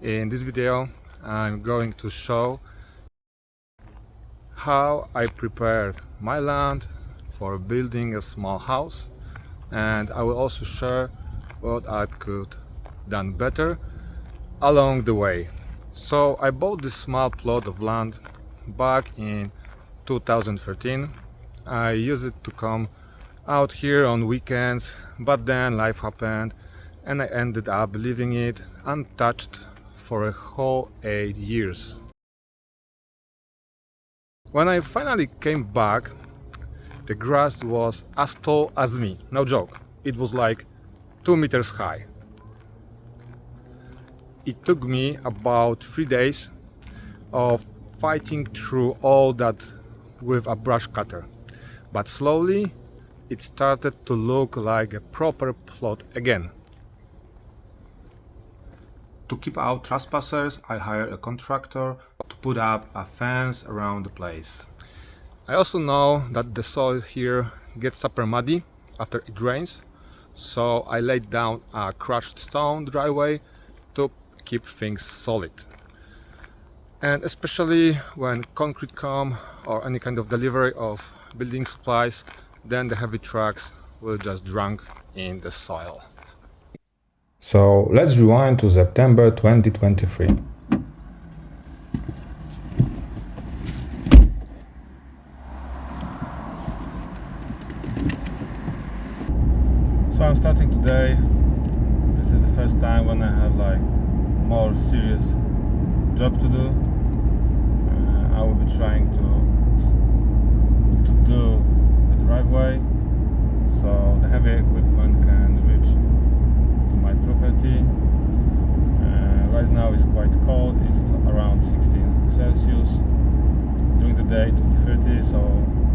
In this video I'm going to show how I prepared my land for building a small house, and I will also share what I could done better along the way. So I bought this small plot of land back in 2013. I used it to come out here on weekends, but then life happened and I ended up leaving it untouched for a whole 8 years. When I finally came back, the grass was as tall as me, no joke. It was like 2 meters high. It took me about 3 days of fighting through all that with a brush cutter, but slowly it started to look like a proper plot again. To keep out trespassers, I hired a contractor to put up a fence around the place. I also know that the soil here gets super muddy after it rains, so I laid down a crushed stone driveway to keep things solid. And especially when concrete come or any kind of delivery of building supplies, then the heavy trucks will just drown in the soil. So let's rewind to September 2023. So I'm starting today. This is the first time when I have like more serious job to do. I will be trying to do the driveway so the heavy equipment can reach to my property. Right now it's quite cold, it's around 16 Celsius. During the day it will be 30, so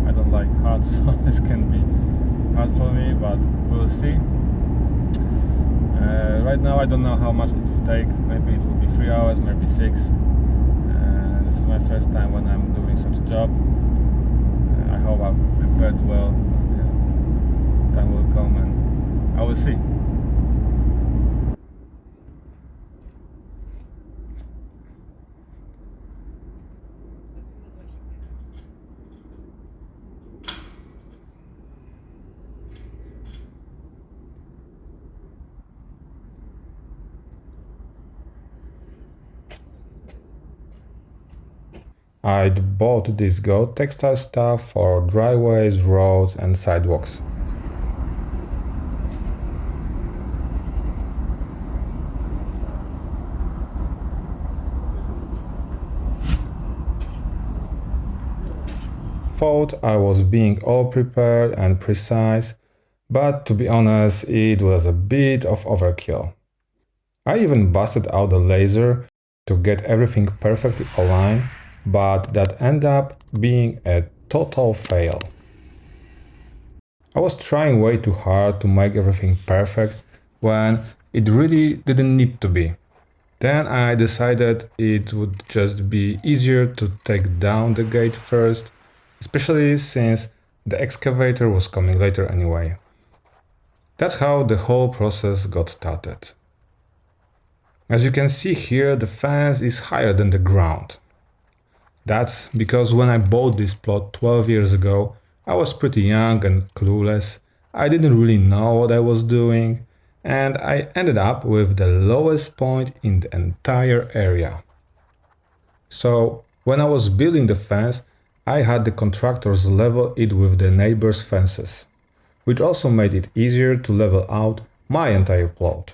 I don't like hot, so this can be hard for me, but we'll see. Right now I don't know how much it will take. Maybe it will be 3 hours, maybe 6. This is my first time when I'm doing such a job. I hope I've prepared well. Time will come and I will see. I'd bought this Go textile stuff for driveways, roads and sidewalks. Thought I was being all prepared and precise, but to be honest, it was a bit of overkill. I even busted out the laser to get everything perfectly aligned, but that ended up being a total fail. I was trying way too hard to make everything perfect when it really didn't need to be. Then I decided it would just be easier to take down the gate first, especially since the excavator was coming later anyway. That's how the whole process got started. As you can see here, the fence is higher than the ground. That's because when I bought this plot 12 years ago, I was pretty young and clueless. I didn't really know what I was doing, and I ended up with the lowest point in the entire area. So when I was building the fence, I had the contractors level it with the neighbors' fences, which also made it easier to level out my entire plot.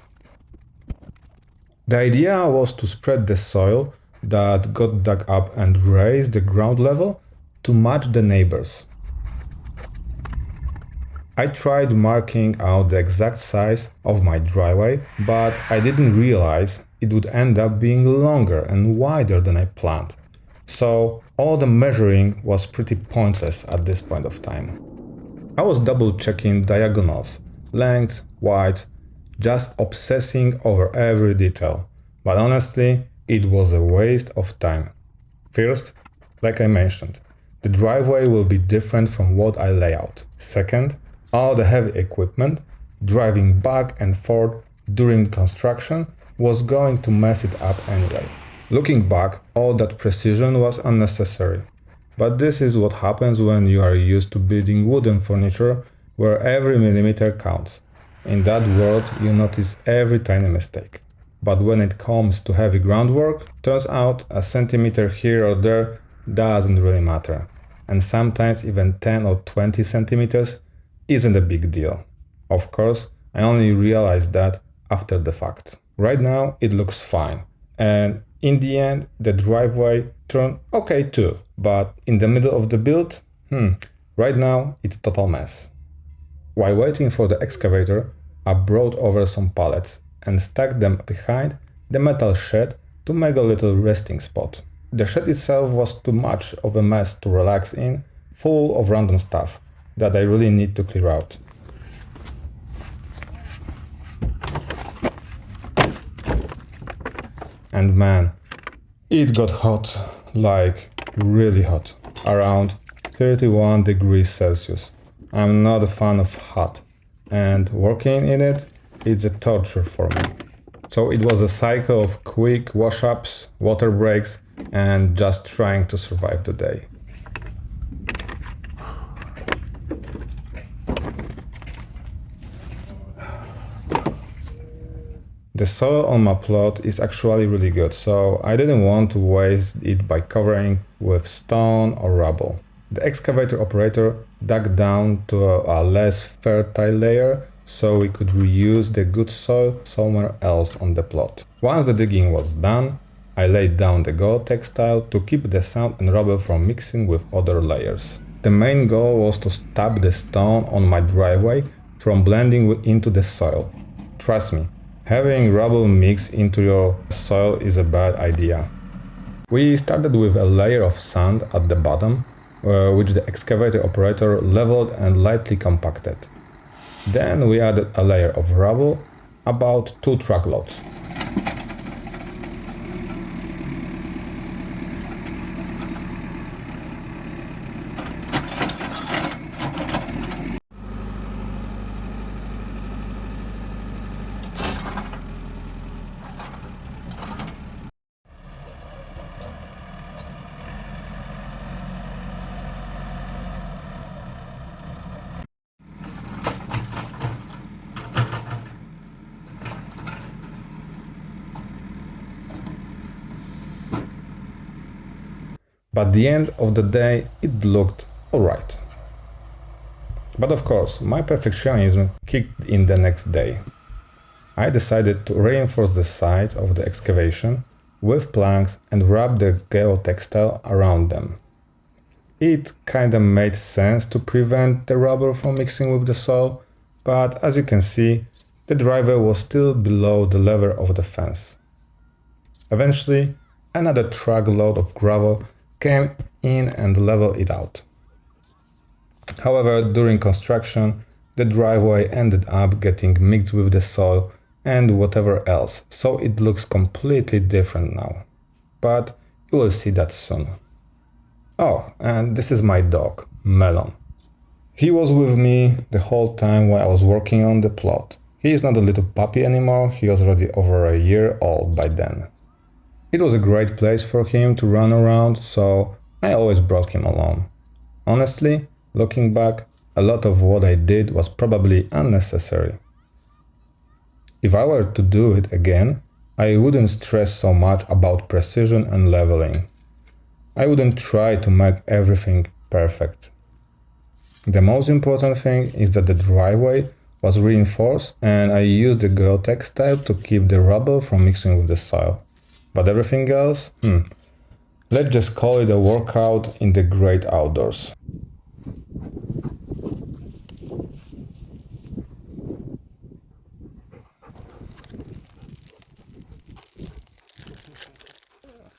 The idea was to spread the soil that got dug up and raise the ground level to match the neighbors. I tried marking out the exact size of my driveway, but I didn't realize it would end up being longer and wider than I planned. So all the measuring was pretty pointless at this point of time. I was double checking diagonals, lengths, widths, just obsessing over every detail. But honestly, it was a waste of time. First, like I mentioned, the driveway will be different from what I lay out. Second, all the heavy equipment driving back and forth during construction was going to mess it up anyway. Looking back, all that precision was unnecessary. But this is what happens when you are used to building wooden furniture where every millimeter counts. In that world, you notice every tiny mistake. But when it comes to heavy groundwork, turns out a centimeter here or there doesn't really matter. And sometimes even 10 or 20 centimeters isn't a big deal. Of course, I only realized that after the fact. Right now it looks fine, and in the end the driveway turned okay too, but in the middle of the build, right now it's a total mess. While waiting for the excavator, I brought over some pallets and stacked them behind the metal shed to make a little resting spot. The shed itself was too much of a mess to relax in, full of random stuff that I really need to clear out. And man, it got hot, like really hot, around 31 degrees Celsius. I'm not a fan of hot, and working in it, it's a torture for me. So it was a cycle of quick wash-ups, water breaks, and just trying to survive the day. The soil on my plot is actually really good, so I didn't want to waste it by covering with stone or rubble. The excavator operator dug down to a less fertile layer so we could reuse the good soil somewhere else on the plot. Once the digging was done, I laid down the Gore-Tex tile to keep the sand and rubble from mixing with other layers. The main goal was to stop the stone on my driveway from blending into the soil. Trust me, having rubble mix into your soil is a bad idea. We started with a layer of sand at the bottom, which the excavator operator leveled and lightly compacted. Then we added a layer of rubble, about 2 truckloads. But at the end of the day, it looked alright. But of course, my perfectionism kicked in the next day. I decided to reinforce the site of the excavation with planks and wrap the Gore-Tex tile around them. It kinda made sense to prevent the rubble from mixing with the soil, but as you can see, the driveway was still below the level of the fence. Eventually, another truckload of gravel came in and leveled it out. However, during construction, the driveway ended up getting mixed with the soil and whatever else, so it looks completely different now. But you will see that soon. Oh, and this is my dog, Melon. He was with me the whole time while I was working on the plot. He is not a little puppy anymore, he was already over a year old by then. It was a great place for him to run around, so I always brought him along. Honestly, looking back, a lot of what I did was probably unnecessary. If I were to do it again, I wouldn't stress so much about precision and leveling. I wouldn't try to make everything perfect. The most important thing is that the driveway was reinforced and I used the Gore-Tex tile to keep the rubble from mixing with the soil. But everything else? Let's just call it a workout in the great outdoors.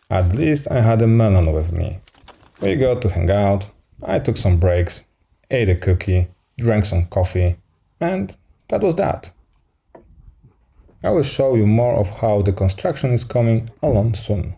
At least I had a Melon with me. We got to hang out, I took some breaks, ate a cookie, drank some coffee, and that was that. I will show you more of how the construction is coming along soon.